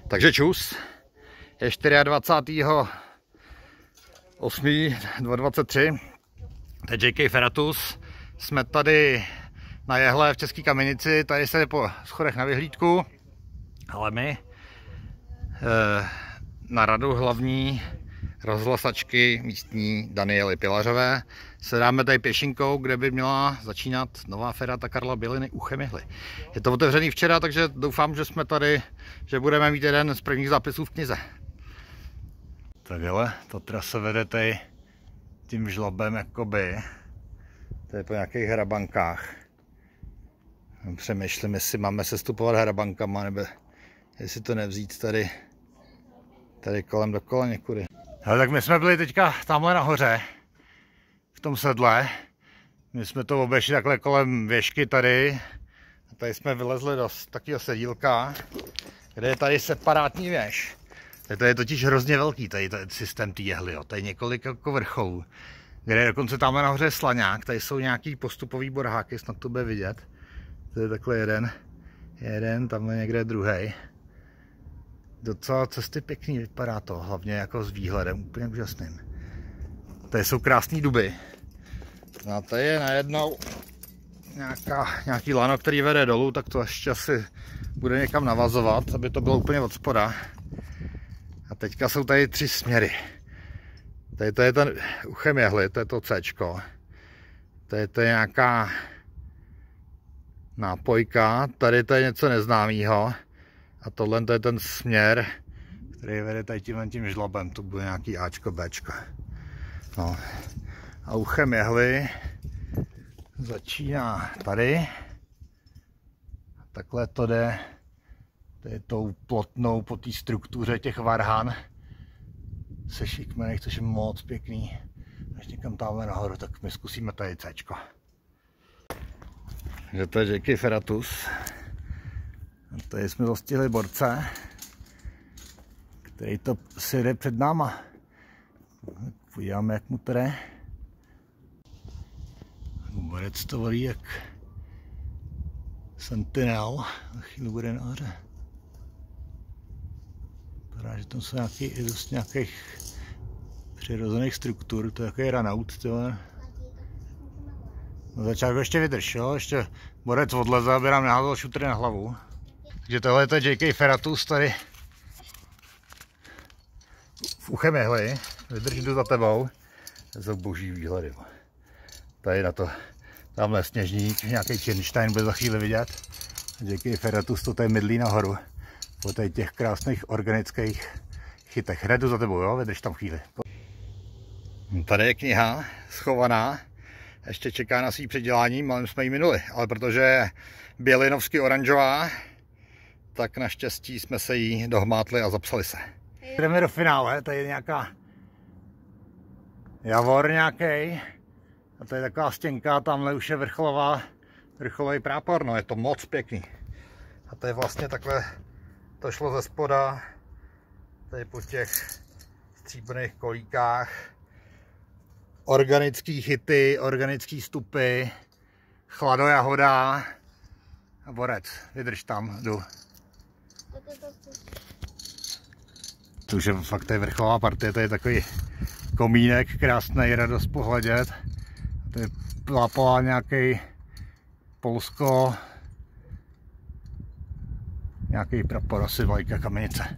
Takže čus, je 24.8.2023, to je JK Ferratus, jsme tady na jehle v České Kamenici, tady se jde po schodech na vyhlídku, ale my na radu hlavní rozhlasačky místní Daniely Pilařové se dáme tady pěšinkou, kde by měla začínat nová ferata Karla Běliny u Chemihly. Je to otevřený včera, takže doufám, že jsme tady, že budeme mít jeden z prvních zápisů v knize. Takhle, ta trasa vede tady tím žlabem jakoby, to je po nějakých hrabankách. Přemýšlím, jestli máme sestupovat hrabankama, nebo jestli to nevzít tady kolem dokola někudy. Ale tak my jsme byli teďka tamhle nahoře, v tom sedle. My jsme to obešli takhle kolem věžky tady. A tady jsme vylezli do takového sedílka, kde je tady separátní věž. To je totiž hrozně velký, tady ten systém té jehly. Jo. Tady je několik jako vrcholů, kde je dokonce tamhle nahoře slaňák. Tady jsou nějaký postupový borháky, snad to bude vidět. To je takhle jeden, tamhle někde druhý. Docela cesty pěkný, vypadá to, hlavně jako s výhledem úplně úžasným. Tady jsou krásné duby. A tady je najednou nějaký lano, který vede dolů, tak to ještě asi bude někam navazovat, aby to bylo úplně od spoda. A teďka jsou tady 3 směry. Tady to je ten u Chemihly, to je to Cčko. Tady to je nějaká nápojka, tady to je něco neznámého. A tohle to je ten směr, který vede tady tím žlabem, to bude nějaký Ačko, Bčko. No. A u Chemihly začíná tady. A takhle to jde tou plotnou po té struktuře těch varhan se šikmených, což je moc pěkný. Až někam tamhle nahoru, tak my zkusíme tady Cčko. Takže to je JK Ferratus. A tady jsme dostihli borce, který to si jde před náma. Podíváme, jak mu to jde. Borec to volí jak Sentinel, za chvíli bude nahoře. Vypadá, že tam jsou dost nějakých přirozených struktur, to je jaký runout. Na začátku ještě vydrž, jo? Ještě borec odleze, aby nám neházel šutry na hlavu. Takže tohle je to JK Ferratus tady v Chemihly, vydrž, jdu za tebou, to jsou boží výhledy. Tady na to, tamhle sněžník, nějaký Černstein bude za chvíli vidět. JK Ferratus to tady mydlí nahoru, po tady těch krásných organických chytech. Hned jdu za tebou, jo, vydrž tam chvíli. Tady je kniha schovaná, ještě čeká na svý předělání, malým jsme ji minuli, ale protože je bělinovsky oranžová, tak naštěstí jsme se jí dohmátli a zapsali se. Jdeme do finále, tady je nějaká javor nějaký. A to je taková stěnka, tamhle už je vrcholový prápor, no je to moc pěkný. A to je vlastně takhle, to šlo ze spoda, tady po těch stříbrných kolíkách. Organický chyty, organický stupy, chladojahoda a borec, vydrž tam, jdu. To už je fakt tady vrcholová partie, to je takový komínek, krásný, radost pohledět. To je plápala nějaký Polsko, nějaký prapor, asi vlajka Kamenice.